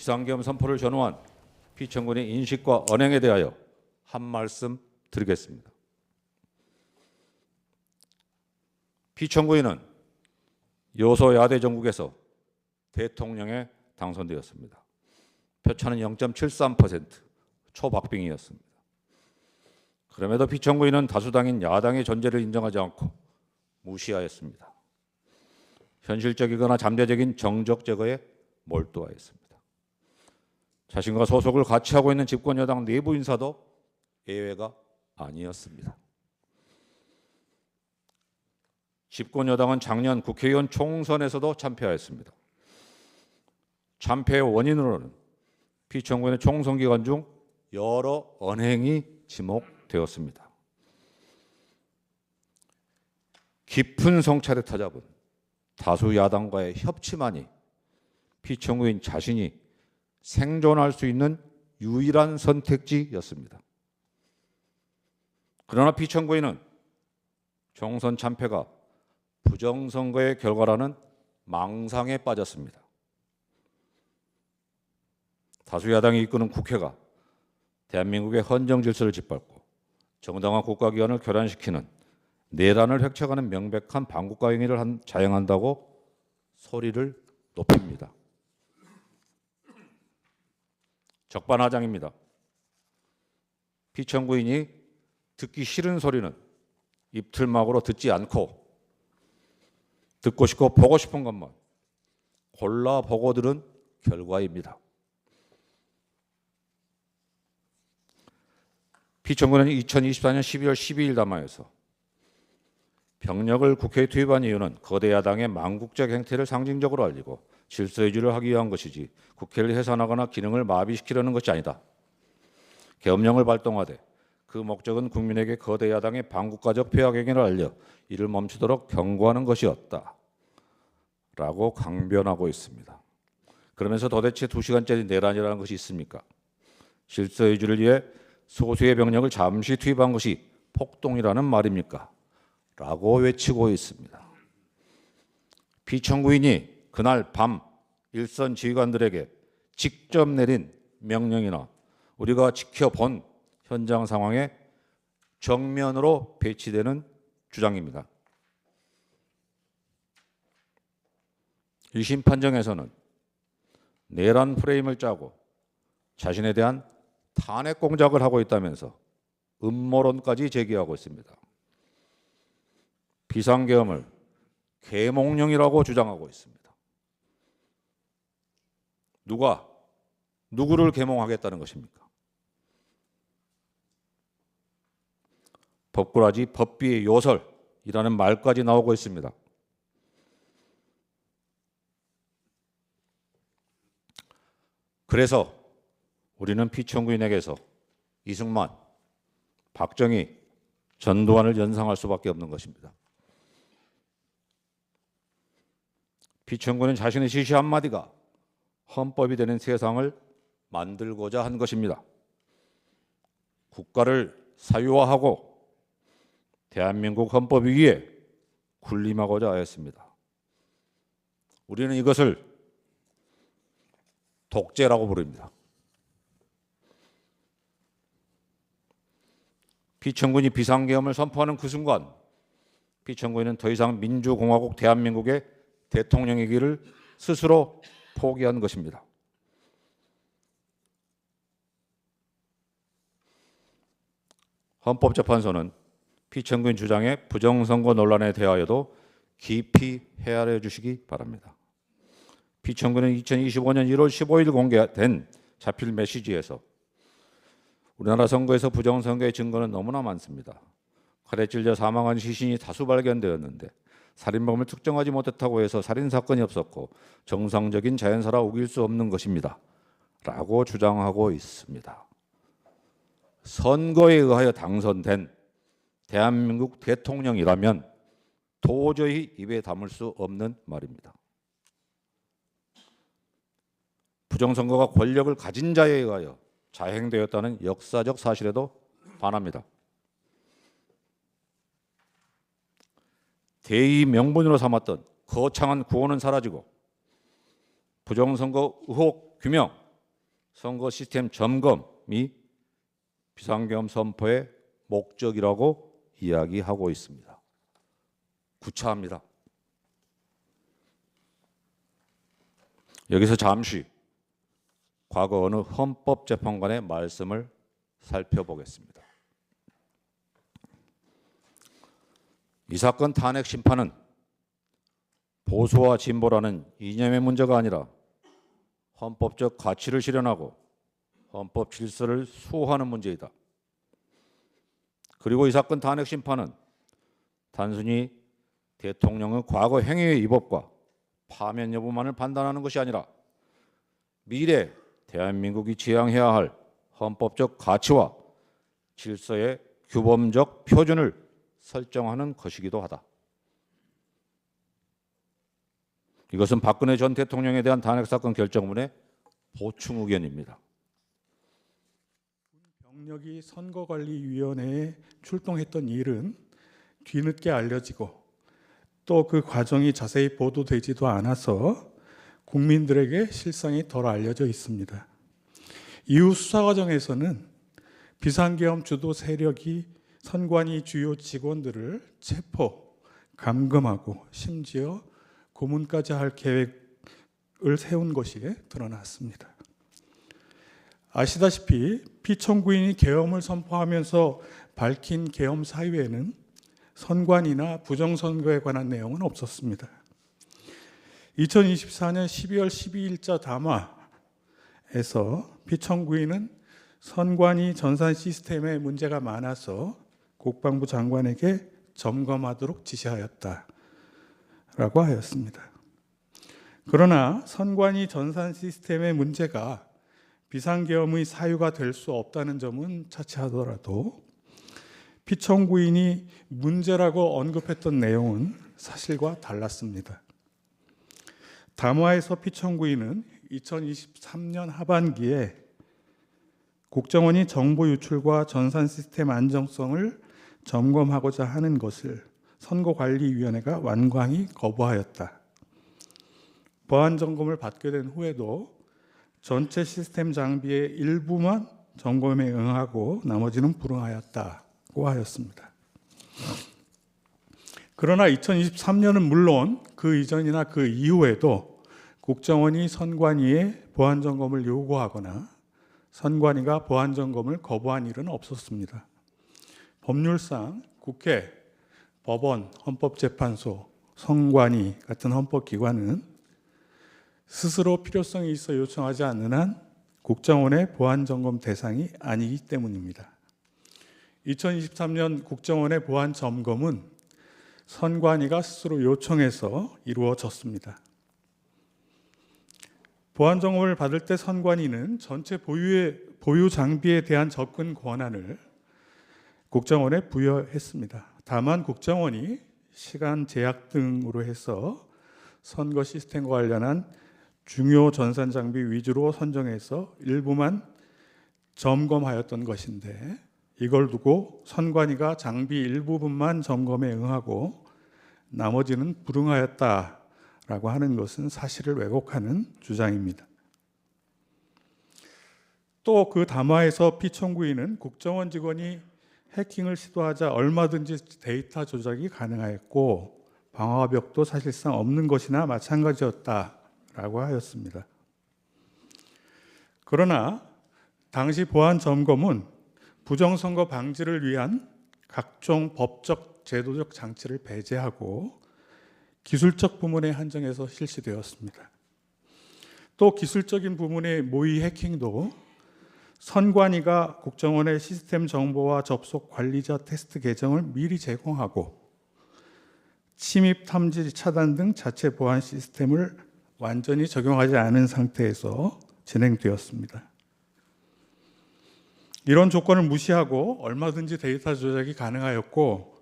비상계엄 선포를 전후한 피청구인의 인식과 언행에 대하여 한 말씀 드리겠습니다. 피청구인은 여소야대 정국에서 대통령에 당선되었습니다. 표차는 0.73%, 초박빙이었습니다. 그럼에도 피청구인은 다수당인 야당의 존재를 인정하지 않고 무시하였습니다. 현실적이거나 잠재적인 정적 제거에 몰두하였습니다. 자신과 소속을 같이 하고 있는 집권 여당 내부 인사도 예외가 아니었습니다. 집권 여당은 작년 국회의원 총선에서도 참패하였습니다. 참패의 원인으로는 피청구인의 총선 기간 중 여러 언행이 지목되었습니다. 깊은 성찰에 타잡은 다수 야당과의 협치만이 피청구인 자신이 생존할 수 있는 유일한 선택지였습니다. 그러나 피청구인은 총선 참패가 부정선거의 결과라는 망상에 빠졌습니다. 다수 야당이 이끄는 국회가 대한민국의 헌정 질서를 짓밟고 정당한 국가기관을 교란시키는 내란을 획책하는 명백한 반국가 행위를 자행한다고 소리를 높입니다. 적반하장입니다. 피청구인이 듣기 싫은 소리는 입틀막으로 듣지 않고 듣고 싶고 보고 싶은 것만 골라 보고 들은 결과입니다. 피청구는 2024년 12월 12일 담화에서 병력을 국회에 투입한 이유는 거대 야당의 망국적 행태를 상징적으로 알리고 질서유지를 하기 위한 것이지 국회를 해산하거나 기능을 마비시키려는 것이 아니다. 계엄령을 발동하되 그 목적은 국민에게 거대 야당의 반국가적 폐악 행위를 알려 이를 멈추도록 경고하는 것이었다. 라고 강변하고 있습니다. 그러면서 도대체 2시간짜리 내란이라는 것이 있습니까? 질서유지를 위해 소수의 병력을 잠시 투입한 것이 폭동이라는 말입니까? 라고 외치고 있습니다. 피청구인이 그날 밤 일선 지휘관들에게 직접 내린 명령이나 우리가 지켜본 현장 상황에 정면으로 배치되는 주장입니다. 1심 판정에서는 내란 프레임을 짜고 자신에 대한 탄핵 공작을 하고 있다면서 음모론까지 제기하고 있습니다. 비상계엄을 계몽령이라고 주장하고 있습니다. 누가 누구를 계몽하겠다는 것입니까? 법꾸라지 법비의 요설이라는 말까지 나오고 있습니다. 그래서 우리는 피청구인에게서 이승만, 박정희, 전두환을 연상할 수밖에 없는 것입니다. 피청구는 자신의 지시 한마디가 헌법이 되는 세상을 만들고자 한 것입니다. 국가를 사유화하고 대한민국 헌법 위에 군림하고자 하였습니다. 우리는 이것을 독재라고 부릅니다. 피청구인이 비상계엄을 선포하는 그 순간 피청구인은 더 이상 민주공화국 대한민국의 대통령이기를 스스로 포기한 것입니다. 헌법재판소는 피청구인 주장의 부정선거 논란에 대하여도 깊이 헤아려 주시기 바랍니다. 피청구는 2025년 1월 15일 공개된 자필 메시지에서 우리나라 선거에서 부정선거의 증거는 너무나 많습니다. 칼에 찔려 사망한 시신이 다수 발견되었는데 살인범을 특정하지 못했다고 해서 살인사건이 없었고 정상적인 자연사라 우길 수 없는 것입니다. 라고 주장하고 있습니다. 선거에 의하여 당선된 대한민국 대통령이라면 도저히 입에 담을 수 없는 말입니다. 부정선거가 권력을 가진 자에 의하여 자행되었다는 역사적 사실에도 반합니다. 대의 명분으로 삼았던 거창한 구호는 사라지고 부정선거 의혹 규명, 선거 시스템 점검이 비상계엄 선포의 목적이라고 이야기하고 있습니다. 구차합니다. 여기서 잠시 과거 어느 헌법재판관의 말씀을 살펴보겠습니다. 이 사건 탄핵 심판은 보수와 진보라는 이념의 문제가 아니라 헌법적 가치를 실현하고 헌법 질서를 수호하는 문제이다. 그리고 이 사건 탄핵 심판은 단순히 대통령의 과거 행위의 위법과 파면 여부만을 판단하는 것이 아니라 미래 대한민국이 지향해야 할 헌법적 가치와 질서의 규범적 표준을 설정하는 것이기도 하다. 이것은 박근혜 전 대통령에 대한 탄핵사건 결정문의 보충 의견입니다. 병력이 선거관리위원회에 출동했던 일은 뒤늦게 알려지고 또 그 과정이 자세히 보도되지도 않아서 국민들에게 실상이 덜 알려져 있습니다. 이후 수사 과정에서는 비상계엄 주도 세력이 선관위 주요 직원들을 체포, 감금하고 심지어 고문까지 할 계획을 세운 것이 드러났습니다. 아시다시피 피청구인이 계엄을 선포하면서 밝힌 계엄 사유에는 선관위나 부정선거에 관한 내용은 없었습니다. 2024년 12월 12일자 담화에서 피청구인은 선관위 전산 시스템에 문제가 많아서 국방부 장관에게 점검하도록 지시하였다라고 하였습니다. 그러나 선관위 전산 시스템의 문제가 비상계엄의 사유가 될 수 없다는 점은 차치하더라도 피청구인이 문제라고 언급했던 내용은 사실과 달랐습니다. 담화에서 피청구인은 2023년 하반기에 국정원이 정보 유출과 전산 시스템 안정성을 점검하고자 하는 것을 선거관리위원회가 완강히 거부하였다. 보안 점검을 받게 된 후에도 전체 시스템 장비의 일부만 점검에 응하고 나머지는 불응하였다고 하였습니다. 그러나 2023년은 물론 그 이전이나 그 이후에도 국정원이 선관위에 보안 점검을 요구하거나 선관위가 보안 점검을 거부한 일은 없었습니다. 법률상 국회, 법원, 헌법재판소, 선관위 같은 헌법기관은 스스로 필요성이 있어 요청하지 않는 한 국정원의 보안 점검 대상이 아니기 때문입니다. 2023년 국정원의 보안 점검은 선관위가 스스로 요청해서 이루어졌습니다. 보안 점검을 받을 때 선관위는 전체 보유 장비에 대한 접근 권한을 국정원에 부여했습니다. 다만 국정원이 시간 제약 등으로 해서 선거 시스템과 관련한 중요 전산 장비 위주로 선정해서 일부만 점검하였던 것인데 이걸 두고 선관위가 장비 일부분만 점검에 응하고 나머지는 불응하였다라고 하는 것은 사실을 왜곡하는 주장입니다. 또 그 담화에서 피청구인은 국정원 직원이 해킹을 시도하자 얼마든지 데이터 조작이 가능하였고 방화벽도 사실상 없는 것이나 마찬가지였다라고 하였습니다. 그러나 당시 보안 점검은 부정선거 방지를 위한 각종 법적 제도적 장치를 배제하고 기술적 부문에 한정해서 실시되었습니다. 또 기술적인 부문의 모의 해킹도 선관위가 국정원의 시스템 정보와 접속 관리자 테스트 계정을 미리 제공하고 침입 탐지 차단 등 자체 보안 시스템을 완전히 적용하지 않은 상태에서 진행되었습니다. 이런 조건을 무시하고 얼마든지 데이터 조작이 가능하였고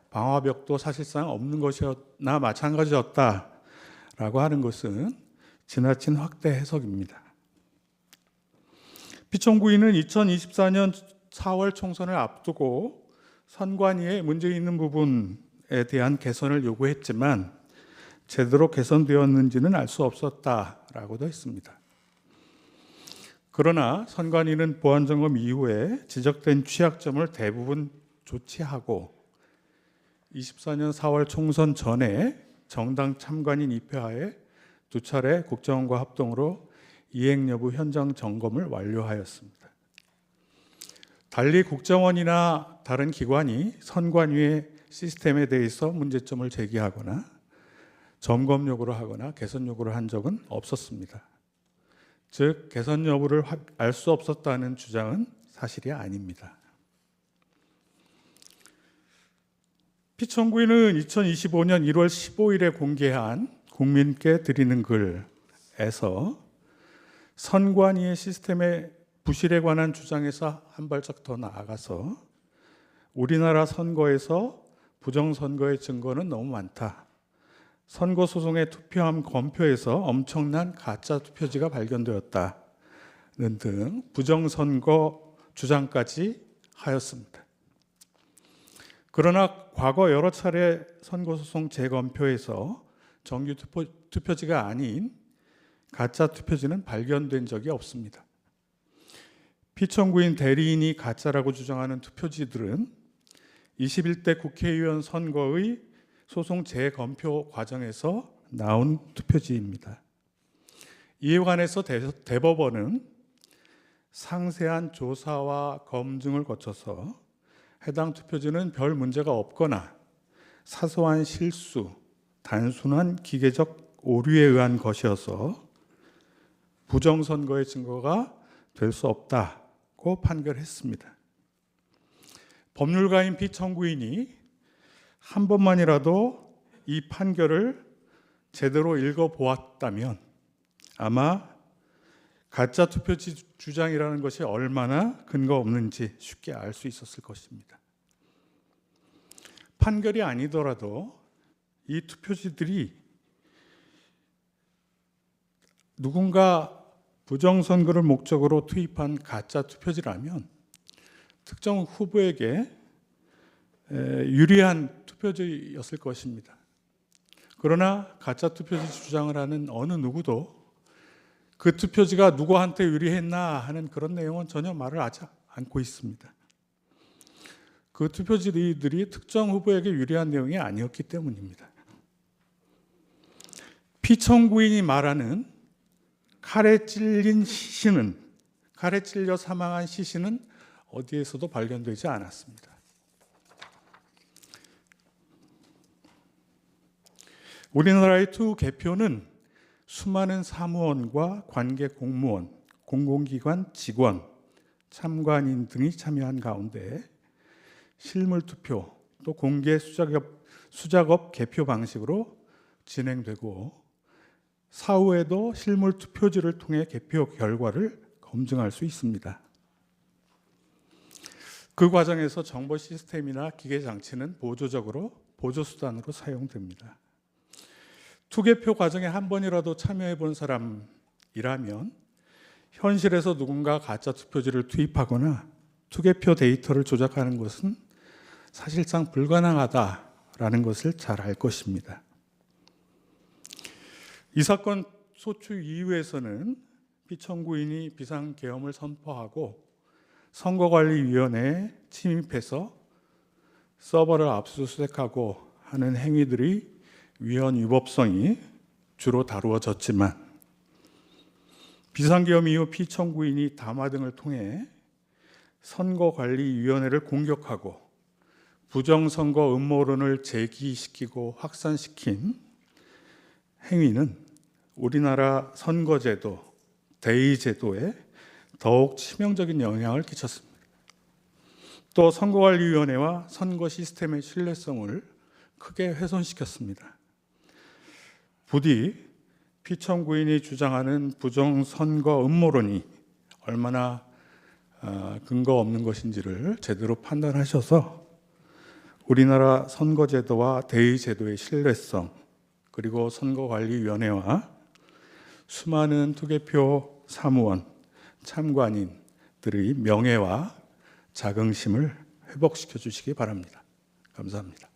방화벽도 사실상 없는 것이나 마찬가지였다라고 하는 것은 지나친 확대 해석입니다. 피청구인은 2024년 4월 총선을 앞두고 선관위에 문제 있는 부분에 대한 개선을 요구했지만 제대로 개선되었는지는 알 수 없었다라고도 했습니다. 그러나 선관위는 보안점검 이후에 지적된 취약점을 대부분 조치하고 24년 4월 총선 전에 정당 참관인 입회하에 2차례 국정원과 합동으로 이행 여부 현장 점검을 완료하였습니다. 달리 국정원이나 다른 기관이 선관위의 시스템에 대해서 문제점을 제기하거나 점검 요구를 하거나 개선 요구를 한 적은 없었습니다. 즉 개선 여부를 알 수 없었다는 주장은 사실이 아닙니다. 피청구인은 2025년 1월 15일에 공개한 국민께 드리는 글에서 선관위의 시스템의 부실에 관한 주장에서 한 발짝 더 나아가서 우리나라 선거에서 부정선거의 증거는 너무 많다. 선거소송의 투표함 검표에서 엄청난 가짜 투표지가 발견되었다는 등 부정선거 주장까지 하였습니다. 그러나 과거 여러 차례 선거소송 재검표에서 정규 투표지가 아닌 가짜 투표지는 발견된 적이 없습니다. 피청구인 대리인이 가짜라고 주장하는 투표지들은 21대 국회의원 선거의 소송 재검표 과정에서 나온 투표지입니다. 이에 관해서 대법원은 상세한 조사와 검증을 거쳐서 해당 투표지는 별 문제가 없거나 사소한 실수, 단순한 기계적 오류에 의한 것이어서 부정선거의 증거가 될 수 없다고 판결했습니다. 법률가인 피청구인이 한 번만이라도 이 판결을 제대로 읽어보았다면 아마 가짜 투표지 주장이라는 것이 얼마나 근거 없는지 쉽게 알 수 있었을 것입니다. 판결이 아니더라도 이 투표지들이 누군가 부정선거를 목적으로 투입한 가짜 투표지라면 특정 후보에게 유리한 투표지였을 것입니다. 그러나 가짜 투표지 주장을 하는 어느 누구도 그 투표지가 누구한테 유리했나 하는 그런 내용은 전혀 말을 하지 않고 있습니다. 그 투표지들이 특정 후보에게 유리한 내용이 아니었기 때문입니다. 피청구인이 말하는 칼에 찔려 사망한 시신은 어디에서도 발견되지 않았습니다. 우리나라의 투개표는 수많은 사무원과 관계 공무원, 공공기관 직원, 참관인 등이 참여한 가운데 실물투표 또 공개 수작업 개표 방식으로 진행되고 사후에도 실물투표지를 통해 개표 결과를 검증할 수 있습니다. 그 과정에서 정보 시스템이나 기계 장치는 보조수단으로 사용됩니다. 투개표 과정에 한 번이라도 참여해 본 사람이라면 현실에서 누군가 가짜 투표지를 투입하거나 투개표 데이터를 조작하는 것은 사실상 불가능하다라는 것을 잘 알 것입니다. 이 사건 소추 이후에서는 피청구인이 비상계엄을 선포하고 선거관리위원회에 침입해서 서버를 압수수색하고 하는 행위들이 위헌 위법성이 주로 다루어졌지만 비상계엄 이후 피청구인이 담화 등을 통해 선거관리위원회를 공격하고 부정선거 음모론을 제기시키고 확산시킨 행위는 우리나라 선거제도, 대의제도에 더욱 치명적인 영향을 끼쳤습니다. 또 선거관리위원회와 선거 시스템의 신뢰성을 크게 훼손시켰습니다. 부디 피청구인이 주장하는 부정선거 음모론이 얼마나 근거 없는 것인지를 제대로 판단하셔서 우리나라 선거제도와 대의제도의 신뢰성 그리고 선거관리위원회와 수많은 투개표 사무원, 참관인들의 명예와 자긍심을 회복시켜 주시기 바랍니다. 감사합니다.